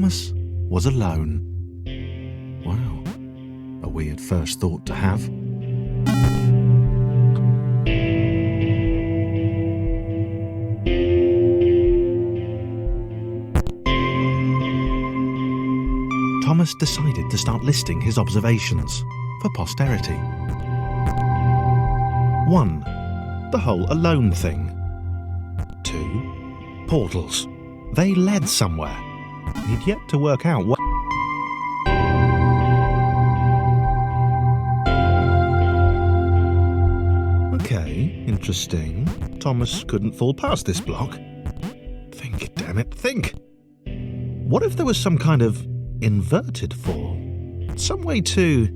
Thomas was alone. Wow, a weird first thought to have. Thomas decided to start listing his observations for posterity. 1. The whole alone thing. 2. Portals. They led somewhere. He'd yet to work out what. Okay, interesting. Thomas couldn't fall past this block. Think, damn it, think! What if there was some kind of inverted fall? Some way to...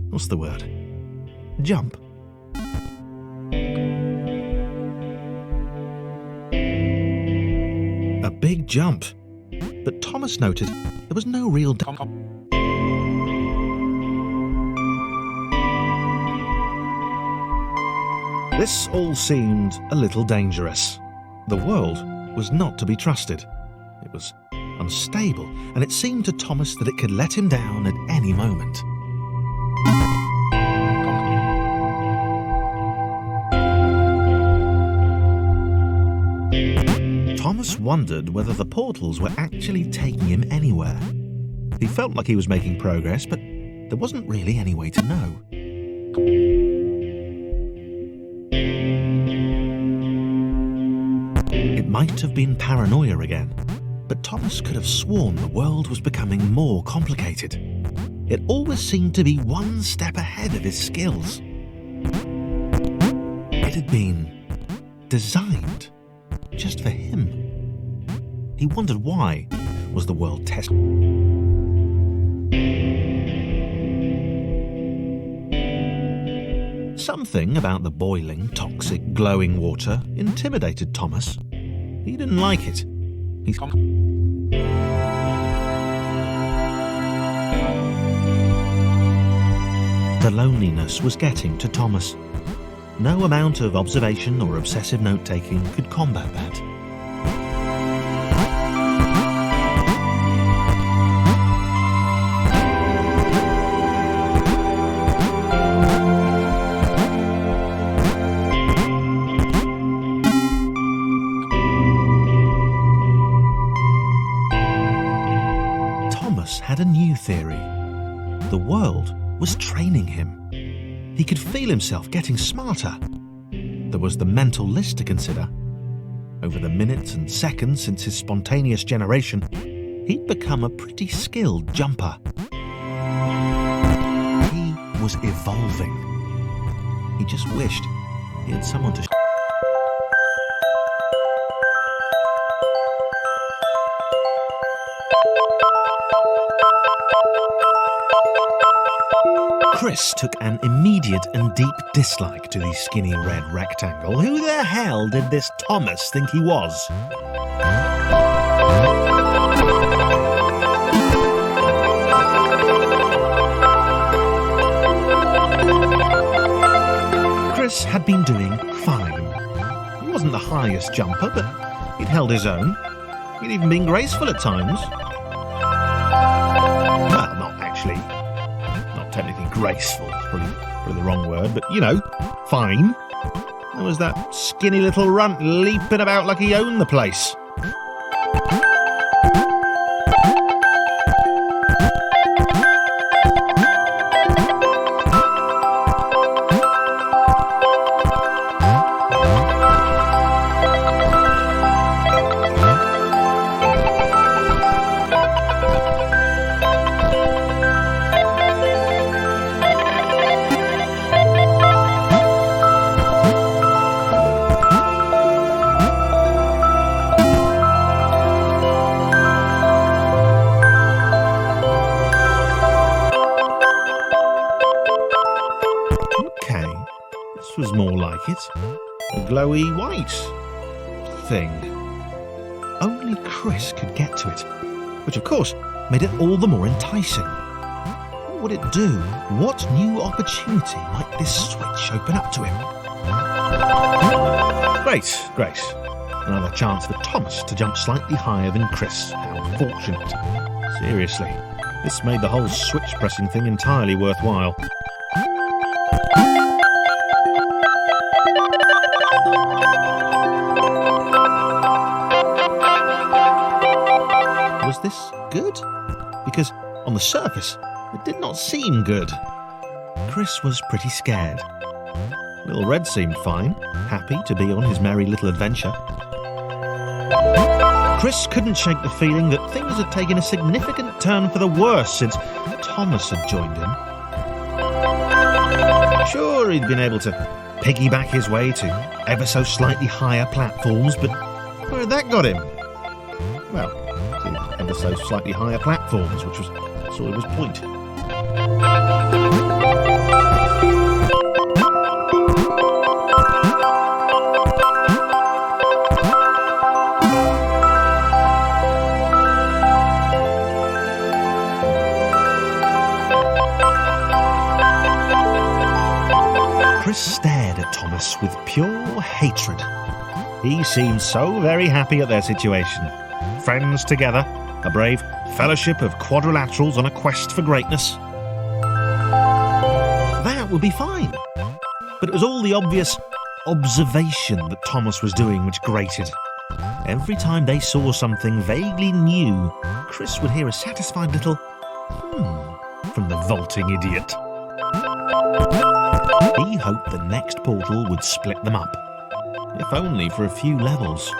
what's the word? Jump. A big jump. But Thomas noted there was no real... This all seemed a little dangerous. The world was not to be trusted. It was unstable, and it seemed to Thomas that it could let him down at any moment. Thomas wondered whether the portals were actually taking him anywhere. He felt like he was making progress, but there wasn't really any way to know. It might have been paranoia again, but Thomas could have sworn the world was becoming more complicated. It always seemed to be one step ahead of his skills. It had been designed just for him. He wondered why was the world tested. Something about the boiling, toxic, glowing water intimidated Thomas. He didn't like it. The loneliness was getting to Thomas. No amount of observation or obsessive note-taking could combat that. Thomas had a new theory. The world was training him. He could feel himself getting smarter. There was the mental list to consider. Over the minutes and seconds since his spontaneous generation, he'd become a pretty skilled jumper. He was evolving. He just wished he had someone to... Chris took an immediate and deep dislike to the skinny red rectangle. Who the hell did this Thomas think he was? Chris had been doing fine. He wasn't the highest jumper, but he'd held his own. He'd even been graceful at times. Well, not actually. Technically graceful, it's probably the wrong word, but you know, fine. There was that skinny little runt leaping about like he owned the place. Was more like it. A glowy white thing. Only Chris could get to it, which of course made it all the more enticing. What would it do? What new opportunity might this switch open up to him? Great. Another chance for Thomas to jump slightly higher than Chris. How fortunate. Seriously, this made the whole switch pressing thing entirely worthwhile. Was this good? Because on the surface, it did not seem good. Chris was pretty scared. Little Red seemed fine, happy to be on his merry little adventure. Chris couldn't shake the feeling that things had taken a significant turn for the worse since Thomas had joined him. Sure, he'd been able to piggyback his way to ever so slightly higher platforms, but where had that got him? Well, to ever so slightly higher platforms, which was sort of his point. Chris stared at Thomas with pure hatred. He seemed so very happy at their situation. Friends together, a brave fellowship of quadrilaterals on a quest for greatness. That would be fine. But it was all the obvious observation that Thomas was doing which grated. Every time they saw something vaguely new, Chris would hear a satisfied little from the vaulting idiot. He hoped the next portal would split them up, if only for a few levels.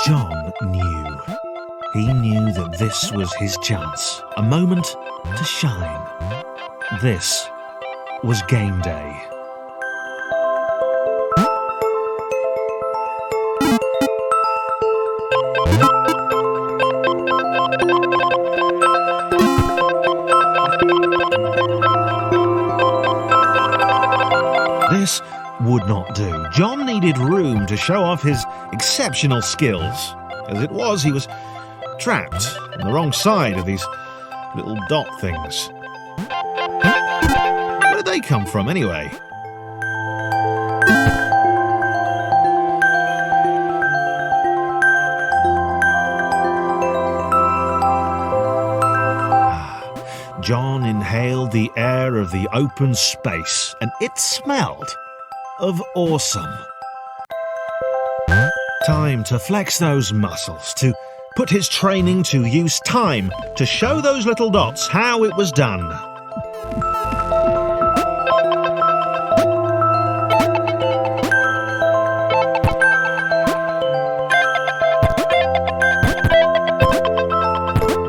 John knew. He knew that this was his chance, a moment to shine. This was game day. This would not do. John needed room to show off his exceptional skills. As it was, he was trapped on the wrong side of these little dot things. Where did they come from, anyway? John inhaled the air of the open space, and it smelled of awesome. Time to flex those muscles, to put his training to use, time to show those little dots how it was done.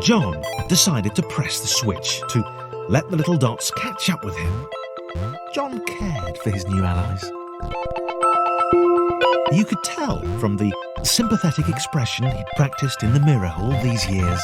John decided to press the switch to let the little dots catch up with him. John cared for his new allies. You could tell from the sympathetic expression he'd practiced in the mirror all these years.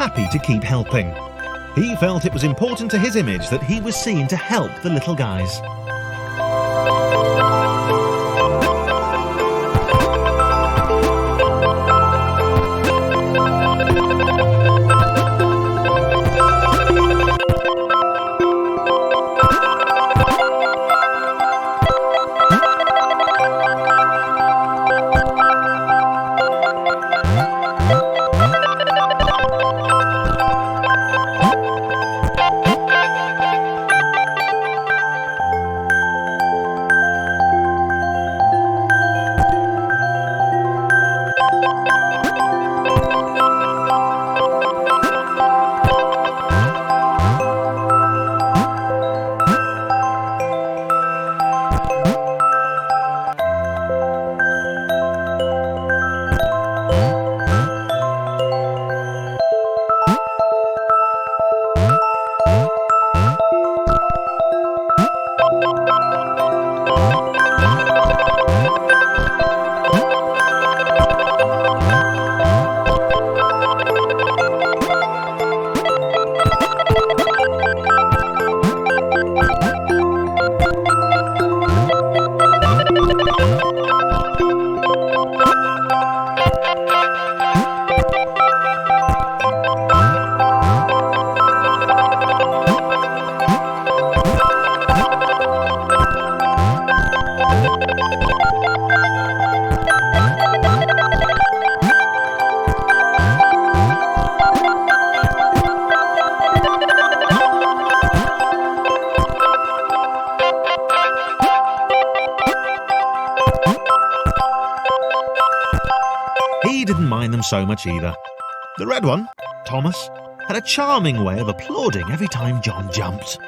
happy to keep helping. He felt it was important to his image that he was seen to help the little guys. He didn't mind them so much either. The red one, Thomas, had a charming way of applauding every time John jumped.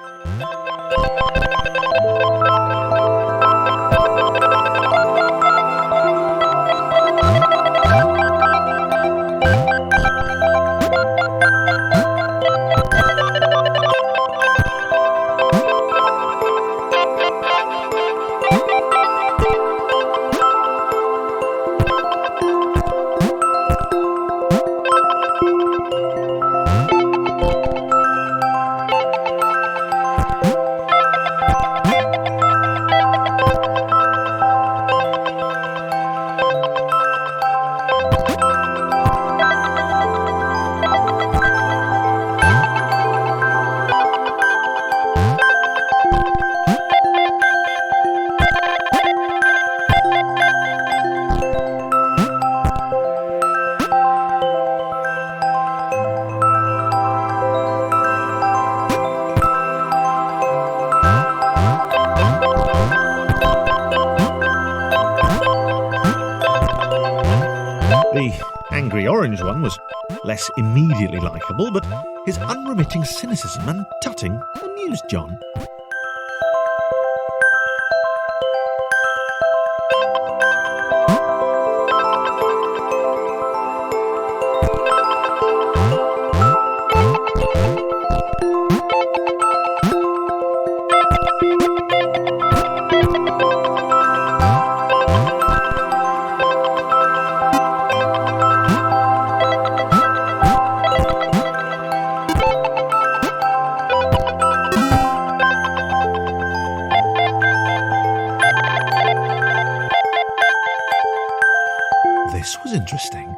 The angry orange one was less immediately likeable, but his unremitting cynicism and tutting amused John. This was interesting.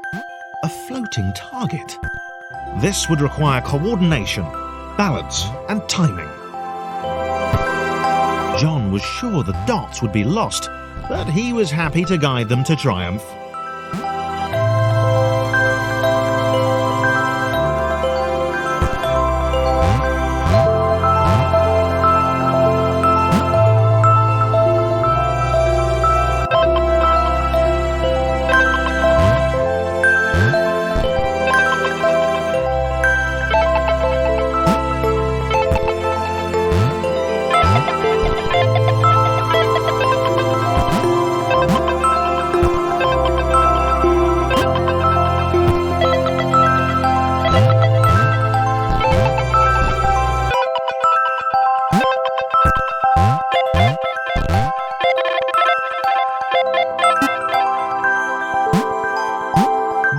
A floating target. This would require coordination, balance, and timing. John was sure the dots would be lost, but he was happy to guide them to triumph.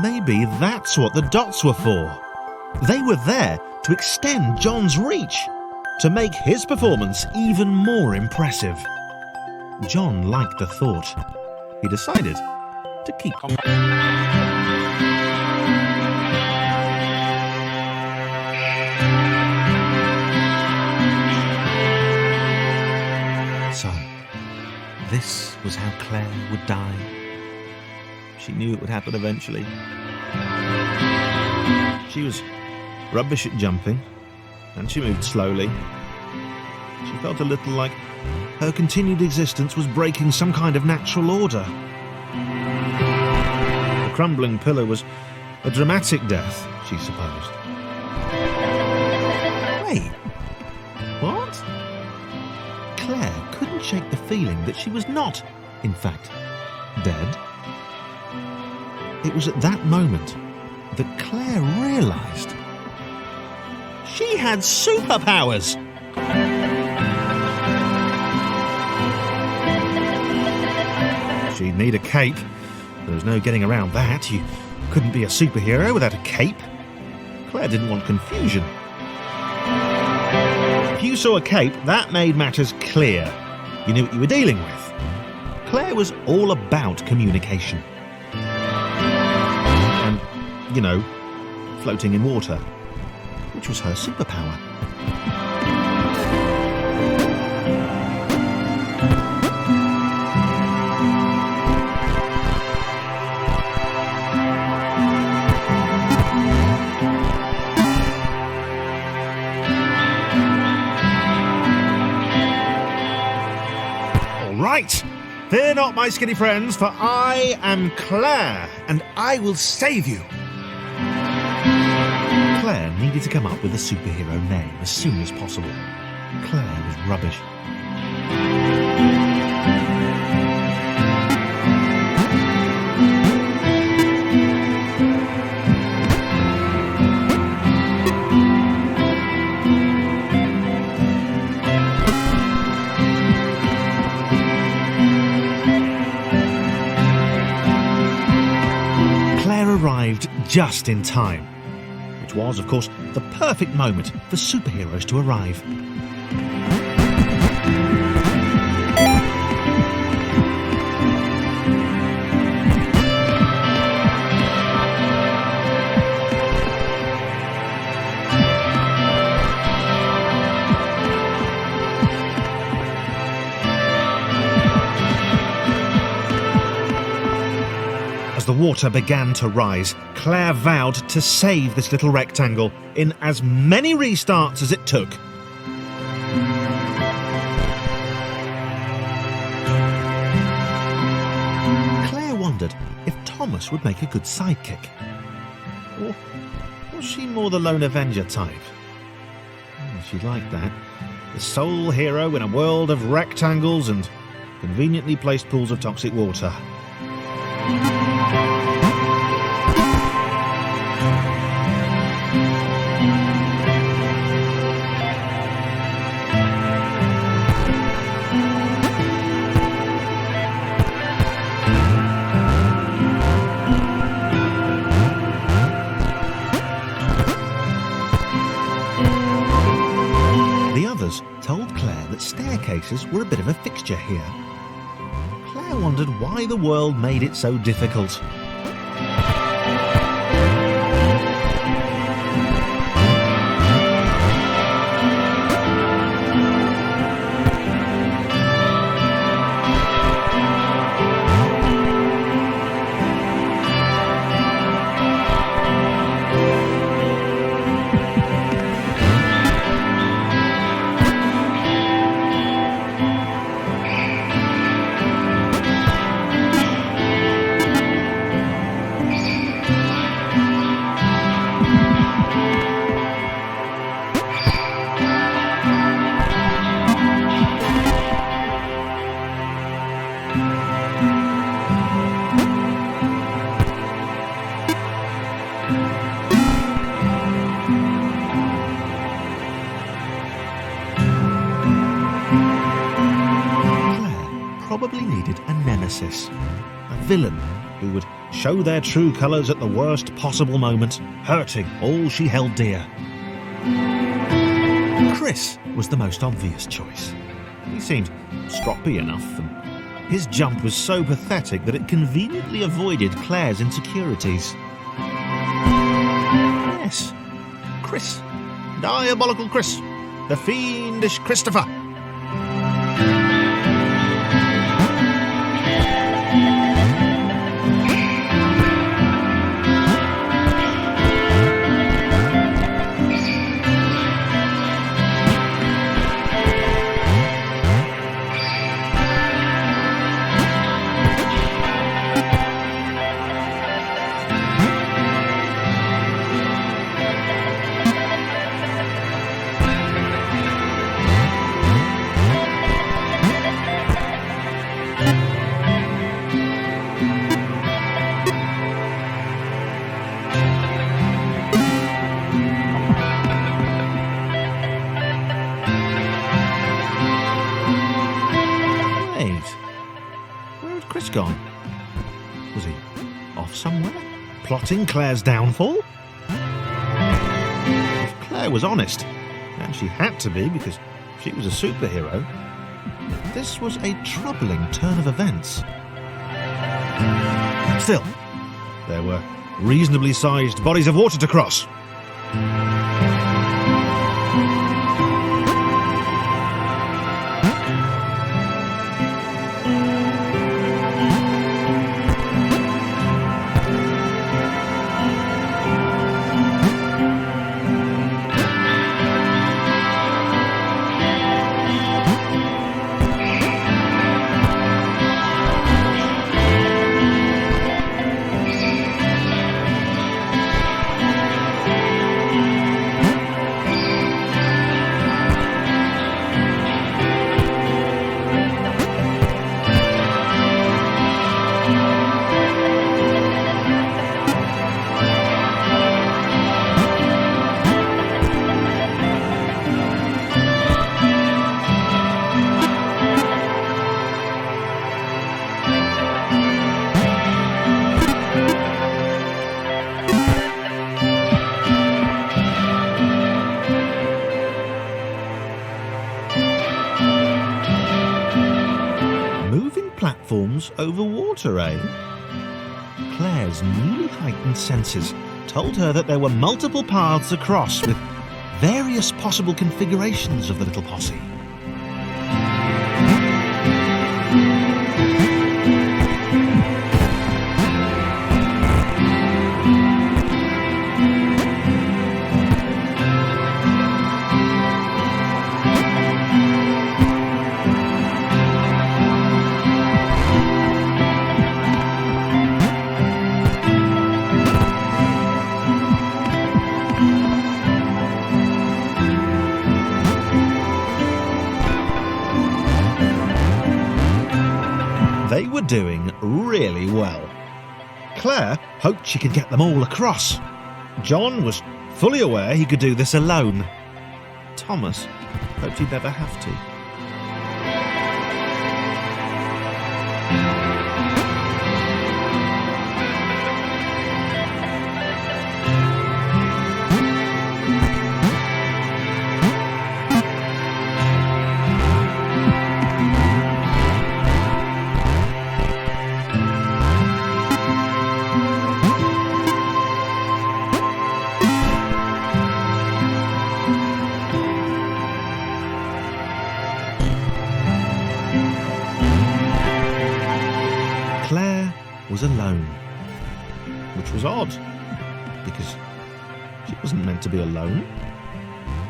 Maybe that's what the dots were for. They were there to extend John's reach, to make his performance even more impressive. John liked the thought. He decided to keep on. So, this was how Claire would die. She knew it would happen eventually. She was rubbish at jumping, and she moved slowly. She felt a little like her continued existence was breaking some kind of natural order. The crumbling pillar was a dramatic death, she supposed. Wait, what? Claire couldn't shake the feeling that she was not, in fact, dead. It was at that moment that Claire realised she had superpowers. She'd need a cape. There was no getting around that. You couldn't be a superhero without a cape. Claire didn't want confusion. If you saw a cape, that made matters clear. You knew what you were dealing with. Claire was all about communication. And, you know, floating in water, which was her superpower. Right, fear not, my skinny friends, for I am Claire, and I will save you. Claire needed to come up with a superhero name as soon as possible. Claire was rubbish. Claire arrived just in time, which was, of course, the perfect moment for superheroes to arrive. As the water began to rise, Claire vowed to save this little rectangle in as many restarts as it took. Claire wondered if Thomas would make a good sidekick. Or was she more the lone Avenger type? She liked that. The sole hero in a world of rectangles and conveniently placed pools of toxic water. The others told Claire that staircases were a bit of a fixture here. Claire wondered why the world made it so difficult. Probably needed a nemesis, a villain, who would show their true colours at the worst possible moment, hurting all she held dear. Chris was the most obvious choice. He seemed stroppy enough, and his jump was so pathetic that it conveniently avoided Claire's insecurities. Yes, Chris. Diabolical Chris. The fiendish Christopher. Chris gone? Was he off somewhere, plotting Claire's downfall? If Claire was honest, and she had to be because she was a superhero, this was a troubling turn of events. Still, there were reasonably sized bodies of water to cross. Platforms over water, eh? Claire's newly heightened senses told her that there were multiple paths across with various possible configurations of the little posse. They were doing really well. Claire hoped she could get them all across. John was fully aware he could do this alone. Thomas hoped he'd never have to. Claire was alone, which was odd, because she wasn't meant to be alone.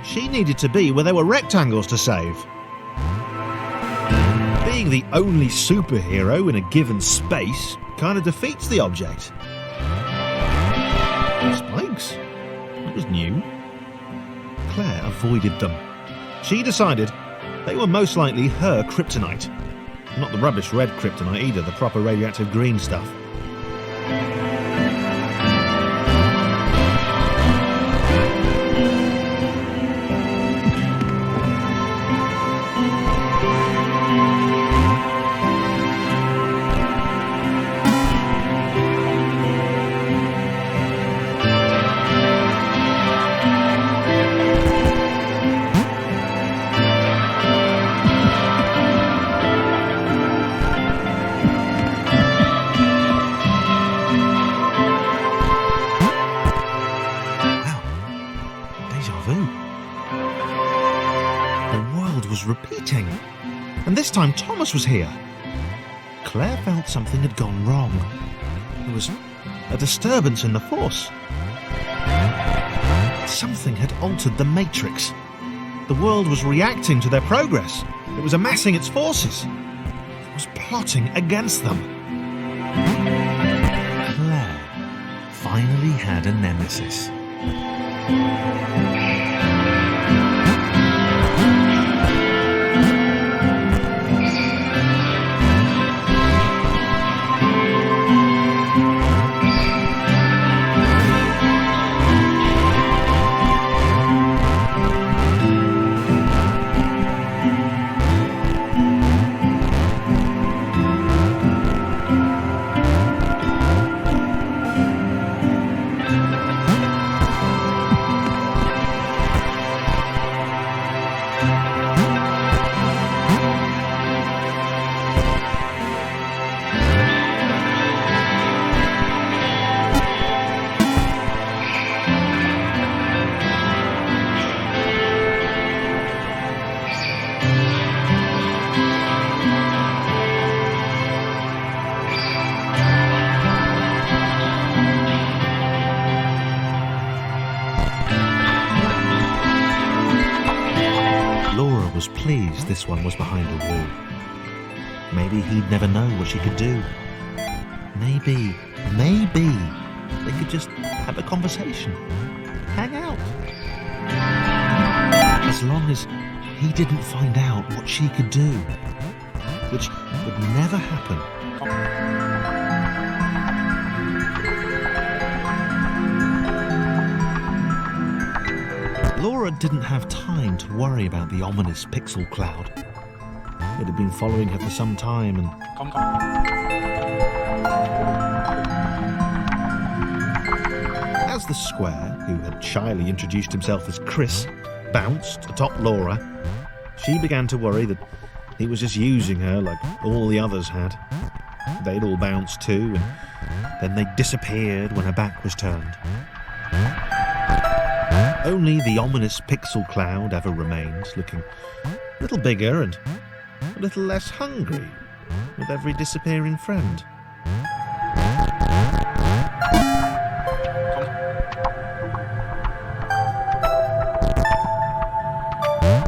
She needed to be where there were rectangles to save. Being the only superhero in a given space kind of defeats the object. Spikes? That was new. Claire avoided them. She decided they were most likely her kryptonite. Not the rubbish red kryptonite either, the proper radioactive green stuff. time Thomas was here. Claire felt something had gone wrong. There was a disturbance in the force. Something had altered the matrix. The world was reacting to their progress. It was amassing its forces. It was plotting against them. Claire finally had a nemesis. Laura was pleased this one was behind a wall. Maybe he'd never know what she could do. Maybe they could just have a conversation, hang out. As long as he didn't find out what she could do, which would never happen. Laura didn't have time to worry about the ominous pixel cloud. It had been following her for some time and... As the square, who had shyly introduced himself as Chris, bounced atop Laura, she began to worry that he was just using her like all the others had. They'd all bounced too, and then they disappeared when her back was turned. Only the ominous pixel cloud ever remained, looking a little bigger and a little less hungry with every disappearing friend.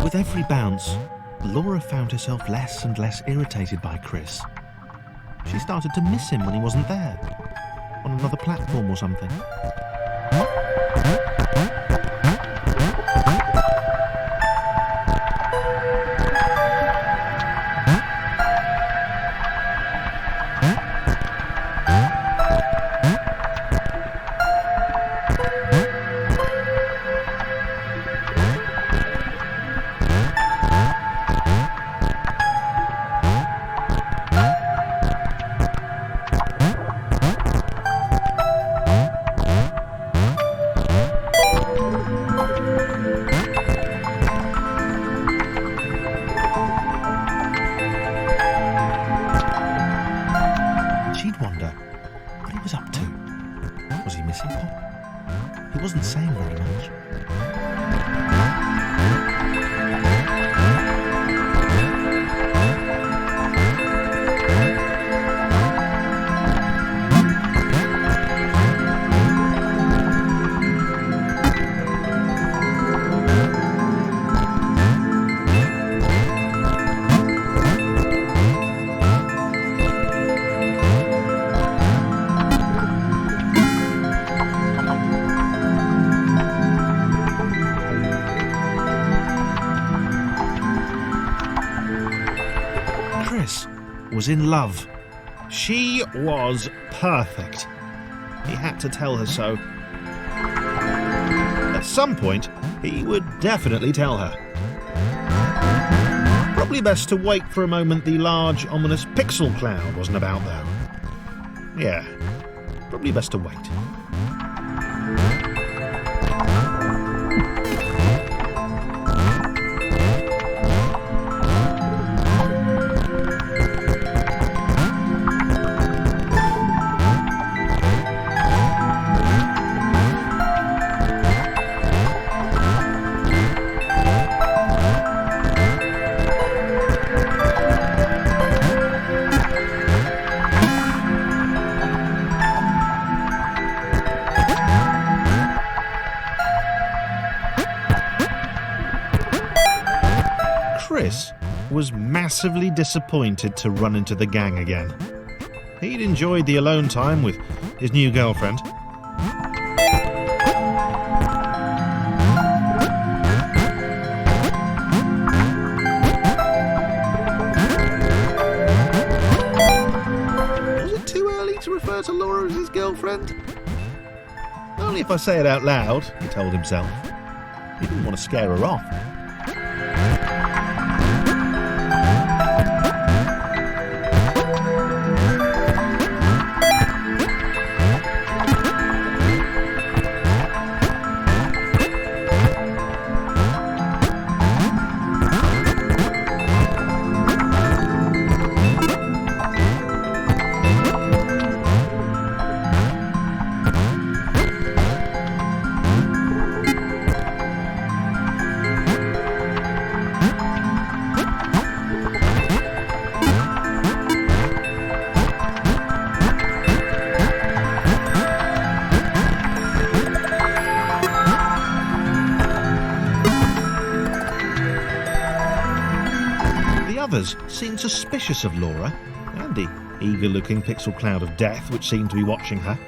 With every bounce, Laura found herself less and less irritated by Chris. She started to miss him when he wasn't there, on another platform or something. She'd wonder what he was up to. Was he missing Pop? He wasn't saying very much. Chris was in love. She was perfect. He had to tell her so. At some point, he would definitely tell her. Probably best to wait for a moment the large, ominous pixel cloud wasn't about, though. Yeah, probably best to wait. massively disappointed to run into the gang again. He'd enjoyed the alone time with his new girlfriend. Was it too early to refer to Laura as his girlfriend? Only if I say it out loud, he told himself. He didn't want to scare her off. Others seemed suspicious of Laura and the eager-looking pixel cloud of death which seemed to be watching her.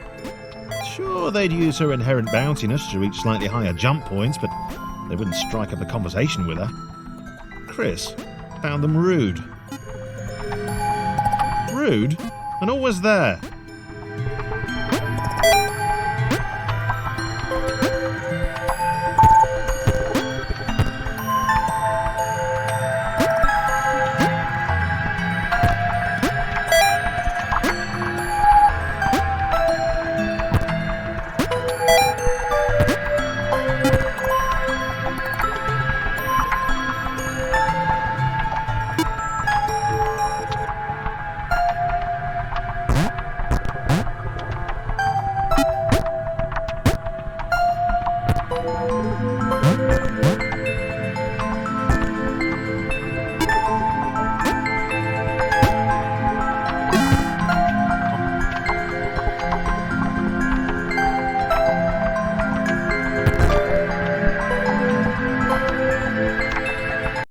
Sure, they'd use her inherent bounciness to reach slightly higher jump points, but they wouldn't strike up a conversation with her. Chris found them rude. Rude? And always there,